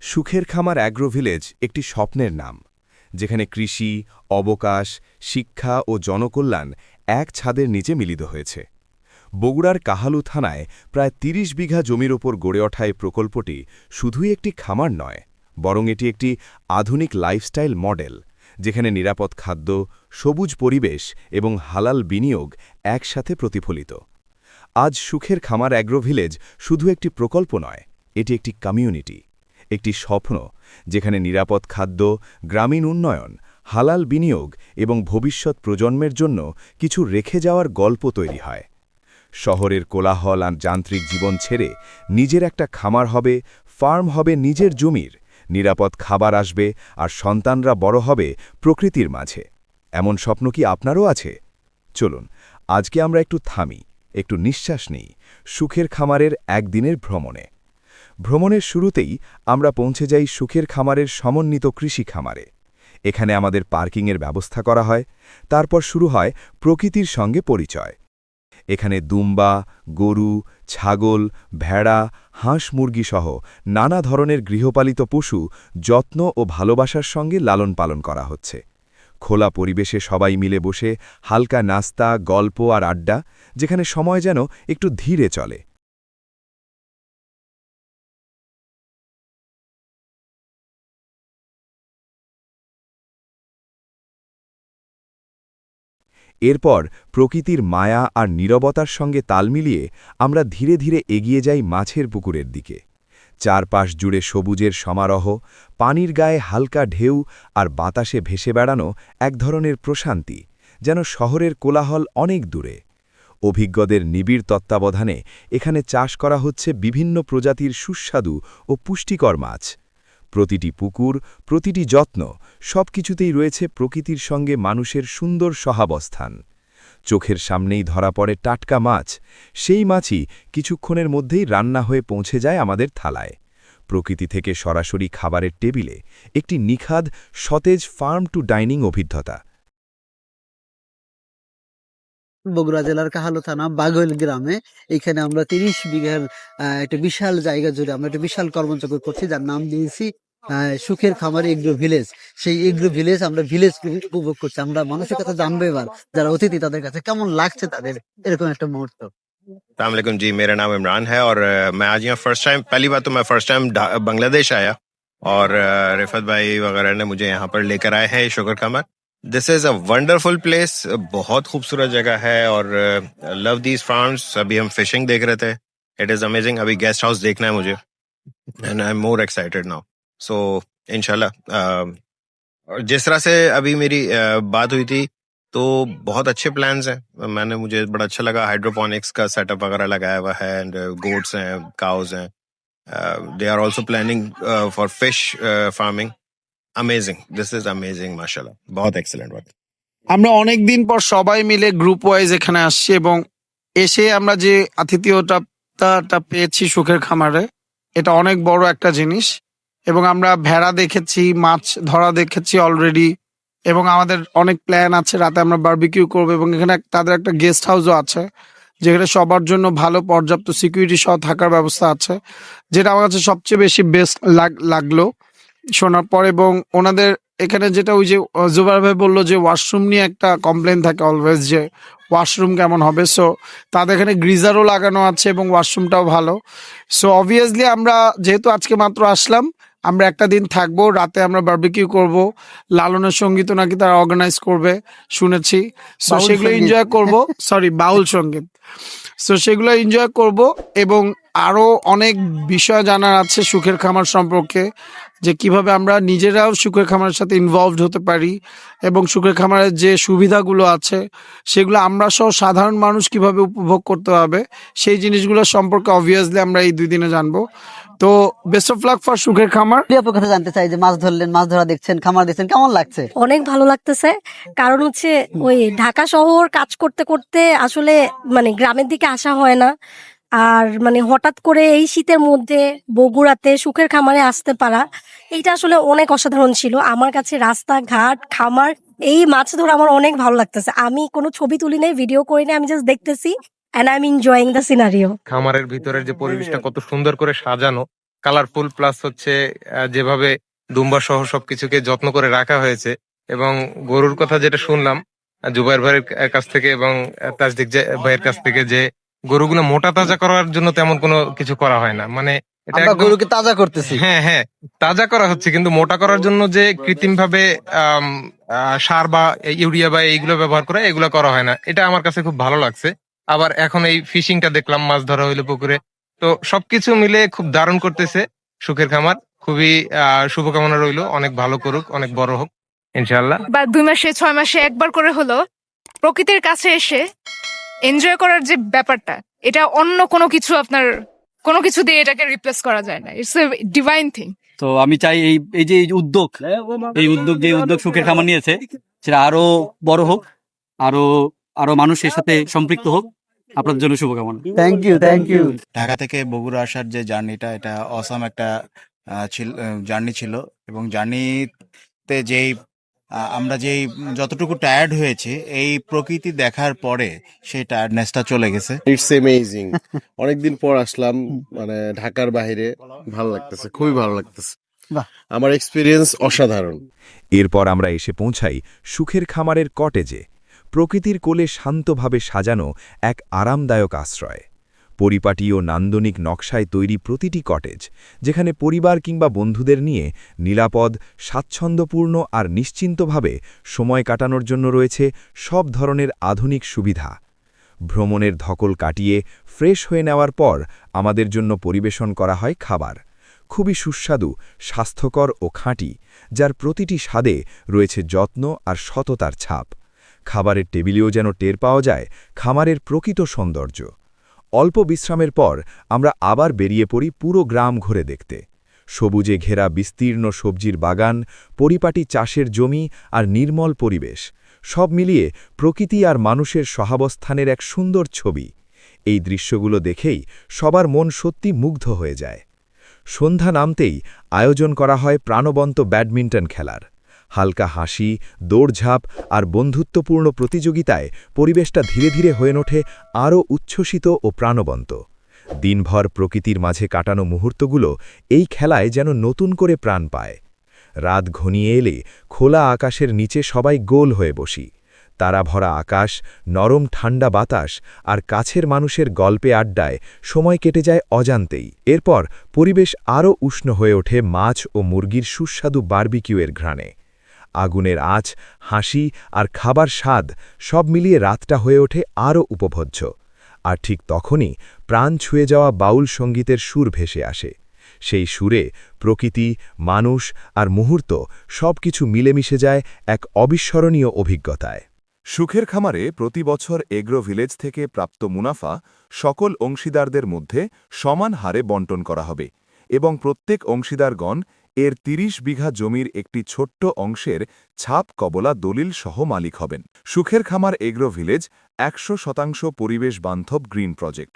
সুখের খামার agro village একটি স্বপ্নের নাম, যেখানে কৃষি, অবকাশ, শিক্ষা ও জনকল্যাণ এক ছাদের নিচে মিলিত হয়েছে। বগুড়ার কাহালু থানায় প্রায় ৩০ বিঘা জমির ওপর গড়ে ওঠা এই প্রকল্পটি শুধুই একটি খামার নয়, বরং এটি একটি আধুনিক লাইফস্টাইল মডেল, যেখানে নিরাপদ খাদ্য, সবুজ পরিবেশ এবং হালাল বিনিয়োগ একসাথে প্রতিফলিত। আজ সুখের খামার অ্যাগ্রো ভিলেজ শুধু একটি প্রকল্প নয়, এটি একটি কমিউনিটি, একটি স্বপ্ন যেখানে নিরাপদ খাদ্য, গ্রামীণ উন্নয়ন, হালাল বিনিয়োগ এবং ভবিষ্যৎ প্রজন্মের জন্য কিছু রেখে যাওয়ার গল্প তৈরি হয়। শহরের কোলাহল আর যান্ত্রিক জীবন ছেড়ে নিজের একটা খামার হবে, ফার্ম হবে নিজের জমির, নিরাপদ খাবার আসবে আর সন্তানরা বড় হবে প্রকৃতির মাঝে। এমন স্বপ্ন কি আপনারও আছে? চলুন আজকে আমরা একটু থামি, একটু নিঃশ্বাস নিই সুখের খামারের একদিনের ভ্রমণে। ভ্রমণের শুরুতেই আমরা পৌঁছে যাই সুখের খামারের সমন্বিত কৃষি খামারে। এখানে আমাদের পার্কিংয়ের ব্যবস্থা করা হয়, তারপর শুরু হয় প্রকৃতির সঙ্গে পরিচয়। এখানে দুম্বা, গরু, ছাগল, ভেড়া, হাঁস মুরগি সহ নানা ধরনের গৃহপালিত পশু যত্ন ও ভালোবাসার সঙ্গে লালন পালন করা হচ্ছে। খোলা পরিবেশে সবাই মিলে বসে হালকা নাস্তা, গল্প আর আড্ডা, যেখানে সময় যেন একটু ধীরে চলে। এরপর প্রকৃতির মায়া আর নীরবতার সঙ্গে তাল মিলিয়ে আমরা ধীরে ধীরে এগিয়ে যাই মাছের পুকুরের দিকে। চারপাশ জুড়ে সবুজের সমারোহ, পানির গায়ে হালকা ঢেউ আর বাতাসে ভেসে বেড়ানো এক ধরনের প্রশান্তি, যেন শহরের কোলাহল অনেক দূরে। অভিজ্ঞদের নিবিড় তত্ত্বাবধানে এখানে চাষ করা হচ্ছে বিভিন্ন প্রজাতির সুস্বাদু ও পুষ্টিকর মাছ। প্রতিটি পুকুর, প্রতিটি যত্ন, সবকিছুতেই রয়েছে প্রকৃতির সঙ্গে মানুষের সুন্দর সহাবস্থান। চোখের সামনেই ধরা পড়ে টাটকা মাছ, সেই মাছই কিছুক্ষণের মধ্যেই রান্না হয়ে পৌঁছে যায় আমাদের থালায়। প্রকৃতি থেকে সরাসরি খাবারের টেবিলে একটি নিখাদ, সতেজ ফার্ম টু ডাইনিং অভিজ্ঞতা। বগুড়া জেলার কাহালু থানা বাঘৈল গ্রামে এখানে আমরা ৩০ বিঘার একটা বিশাল জায়গা জুড়ে আমরা একটা বিশাল কর্মযজ্ঞ করছি, যার নাম দিয়েছি সুখের খামার এগ্রো ভিলেজ। সেই এগ্রো ভিলেজ আমরা ভিলেজ উপভোগ করছি। আমরা মানুষের কথা জানবো এবার, যারা অতিথি তাদের কাছে কেমন লাগছে তাদের এরকম একটা মুহূর্ত। अस्सलामुअलैकुम जी, मेरा नाम इमरान है और मैं आज यहाँ फर्स्ट टाइम, पहली बात तो मैं फर्स्ट टाइम बांग्लादेश आया और रिफत भाई वगैरह ने मुझे यहाँ पर लेकर आए हैं sugar Qamar. This is a wonderful place, बहुत खूबसूरत जगह है और लव दीज फार्म्स। अभी हम फिशिंग देख रहे थे, इट इज अमेजिंग। अभी गेस्ट हाउस देखना है मुझे and I am more excited now. So इंशाल्लाह और जिस तरह से अभी मेरी बात हुई थी तो बहुत अच्छे प्लान्स हैं। मैंने मुझे बड़ा अच्छा लगा, हाइड्रोपोनिक्स का सेटअप वगैरह लगाया हुआ है एंड गोट्स हैं, काउज हैं। They are also planning for fish farming. Amazing, this is amazing माशाल्लाह, बहुत एक्सीलेंट बात। আমরা অনেক দিন পর সবাই মিলে গ্রুপ ওয়াইজ এখানে আসছি এবং এসে আমরা যে আতিথেয়তাটা পেয়েছি সুখের খামারে, এটা অনেক বড় একটা জিনিস। এবং আমরা ভেড়া দেখেছি, মাছ ধরা দেখেছি অলরেডি, এবং আমাদের অনেক প্ল্যান আছে। রাতে আমরা বারবিকিউ করবো এবং এখানে তাদের একটা গেস্ট হাউসও আছে, যেখানে সবার জন্য ভালো পর্যাপ্ত সিকিউরিটি সহ থাকার ব্যবস্থা আছে, যেটা আমার কাছে সবচেয়ে বেশি বেস্ট লাগলো শোনার পর। এবং ওনাদের এখানে যেটা ওই যে জুবাইর ভাই বললো যে ওয়াশরুম নিয়ে একটা কমপ্লেন থাকে অলওয়েজ, যে ওয়াশরুম কেমন হবে। সো তাদের এখানে গ্রিজারও লাগানো আছে এবং ওয়াশরুমটাও ভালো। সো অবভিয়াসলি আমরা যেহেতু আজকে মাত্র আসলাম, আমরা একটা দিন থাকবো, রাতে আমরা বারবিকিউ করব। লালনের সঙ্গীত নাকি তারা অর্গানাইজ করবে শুনেছি, সো সেগুলো এনজয় করব। সরি, বাউল সঙ্গীত। সো সেগুলো এনজয় করব এবং আরো অনেক বিষয় জানার আছে সুখের খামার সম্পর্কে, যে কিভাবে আমরা নিজেরাও সুখের খামারের সাথে ইনভলভড হতে পারি এবং সুখের খামারের যে সুবিধাগুলো আছে সেগুলো আমরা সহ সাধারণ মানুষ কিভাবে উপভোগ করতে হবে, সেই জিনিসগুলো সম্পর্কে অবভিয়াসলি আমরা এই 2 দিনে জানবো। তো বেস্ট অফ লাক ফর সুখের খামার। আপনার কথা জানতে চাই যে মাছ ধরলেন, মাছ ধরা দেখছেন, খামার দেখছেন, কেমন লাগছে? অনেক ভালো লাগতেছে, কারণ হচ্ছে ওই ঢাকা শহর কাজ করতে করতে আসলে মানে গ্রামের দিকে আসা হয় না। আর মানে হঠাৎ করে এই শীতের মধ্যে বগুড়াতে সুখের খামারে আসতে পারা, এইটা আসলে অনেক অসাধারণ ছিল আমার কাছে। রাস্তাঘাট, খামার, এই মাছ ধরা আমার অনেক ভালো লাগতেছে। আমি কোনো ছবি তুলি নাই, ভিডিও করি নাই, আমি জাস্ট দেখতেছি and I am enjoying the scenario. খামারের ভিতরের যে পরিবেশটা কত সুন্দর করে সাজানো, কালারফুল, প্লাস হচ্ছে যেভাবে দুম্বা সহ সবকিছুকে যত্ন করে রাখা হয়েছে। এবং গরুর কথা যেটা শুনলাম জুবাইর ভাইয়ের কাছ থেকে এবং তাজদিক ভাইয়ের কাছ থেকে, যে গরুগুলো মোটা তাজা করার জন্য তেমন কোনো কিছু করা হয় না, মানে এটা আমরা একদম গরুকে তাজা করতেছি। হ্যাঁ হ্যাঁ তাজা করা হচ্ছে, কিন্তু মোটা করার জন্য যে কৃত্রিম ভাবে সার বা ইউরিয়া বা এইগুলো ব্যবহার করে এগুলো করা হয় না। এটা আমার কাছে খুব ভালো লাগছে। আবার এখন এই ফিশিংটা দেখলাম, মাছ ধরা হইলো পুকুরে, তো সবকিছু মিলে খুব দারুণ করতেছে সুখের খামার। খুবই শুভকামনা রইলো, অনেক ভালো করুক, অনেক বড় হোক ইনশাল্লাহ। বা 2 মাসে 6 মাসে একবার করে হলো প্রকৃতির কাছে এসে এনজয় করার যে ব্যাপারটা, এটা অন্য কোনো কিছু আপনার কোনো কিছু দিয়ে এটাকে রিপ্লেস করা যায় না। It's a divine thing. তো আমি চাই এই যে উদ্যোগ যে উদ্যোগ সুখের খামার নিয়েছে সেটা আরো বড় হোক, আরো আরো মানুষ এর সাথে সম্পৃক্ত হোক। আপনাদের জন্য শুভকামনা। Thank you. ঢাকা থেকে বগুড়া আসার যে জার্নিটা, এটা অসাম একটা জার্নি ছিল। এবং জার্নিতে আমরা যতটুকু টায়ার্ড হয়েছে, এই প্রকৃতি দেখার পরে সেই টায়ার্ডনেসটা চলে গেছে। It's amazing. অনেকদিন পর আসলাম, মানে ঢাকার বাইরে, ভালো লাগতেছে, খুবই ভালো লাগতেছে। বাহ। আমার এক্সপিরিয়েন্স অসাধারণ। এরপর আমরা এসে পৌঁছাই সুখের খামারের কটেজে, প্রকৃতির কোলে শান্তভাবে সাজানো এক আরামদায়ক আশ্রয়। পরিপাটি ও নান্দনিক নকশায় তৈরি প্রতিটি কটেজ, যেখানে পরিবার কিংবা বন্ধুদের নিয়ে নিরাপদ, স্বাচ্ছন্দ্যপূর্ণ আর নিশ্চিন্তভাবে সময় কাটানোর জন্য রয়েছে সব ধরনের আধুনিক সুবিধা। ভ্রমণের ধকল কাটিয়ে ফ্রেশ হয়ে নেওয়ার পর আমাদের জন্য পরিবেশন করা হয় খাবার, খুবই সুস্বাদু, স্বাস্থ্যকর ও খাঁটি, যার প্রতিটি স্বাদে রয়েছে যত্ন আর সততার ছাপ। খাবারের টেবিলেও যেন টের পাওয়া যায় খামারের প্রকৃত সৌন্দর্য। অল্প বিশ্রামের পর আমরা আবার বেরিয়ে পড়ি পুরো গ্রাম ঘুরে দেখতে। সবুজে ঘেরা বিস্তীর্ণ সবজির বাগান, পরিপাটি চাষের জমি আর নির্মল পরিবেশ, সব মিলিয়ে প্রকৃতি আর মানুষের সহাবস্থানের এক সুন্দর ছবি। এই দৃশ্যগুলো দেখেই সবার মন সত্যি মুগ্ধ হয়ে যায়। সন্ধ্যা নামতেই আয়োজন করা হয় প্রাণবন্ত ব্যাডমিন্টন খেলার। হালকা হাসি, দৌড়ঝাঁপ আর বন্ধুত্বপূর্ণ প্রতিযোগিতায় পরিবেশটা ধীরে ধীরে হয়ে ওঠে আরও উচ্ছ্বসিত ও প্রাণবন্ত। দিনভর প্রকৃতির মাঝে কাটানো মুহূর্তগুলো এই খেলায় যেন নতুন করে প্রাণ পায়। রাত ঘনিয়ে এলে খোলা আকাশের নিচে সবাই গোল হয়ে বসি। তারা ভরা আকাশ, নরম ঠান্ডা বাতাস আর কাছের মানুষের গল্পে আড্ডায় সময় কেটে যায় অজান্তেই। এরপর পরিবেশ আরও উষ্ণ হয়ে ওঠে মাছ ও মুরগির সুস্বাদু বারবিকিউয়ের ঘ্রাণে। আগুনের আঁচ, হাসি আর খাবার স্বাদ সব মিলিয়ে রাতটা হয়ে ওঠে আরও উপভোজ্য। আর ঠিক তখনই প্রাণ ছুঁয়ে যাওয়া বাউল সঙ্গীতের সুর ভেসে আসে। সেই সুরে প্রকৃতি, মানুষ আর মুহূর্ত সবকিছু মিলেমিশে যায় এক অবিস্মরণীয় অভিজ্ঞতায়। সুখের খামারে প্রতি বছর এগ্রো ভিলেজ থেকে প্রাপ্ত মুনাফা সকল অংশীদারদের মধ্যে সমান হারে বণ্টন করা হবে এবং প্রত্যেক অংশীদারগণ এর ৩০ বিঘা জমির একটি ছোট্ট অংশের ছাপ কবলা দলিল সহ মালিক হবেন। সুখের খামার এগ্রো ভিলেজ ১০০% পরিবেশ বান্ধব গ্রিন প্রজেক্ট।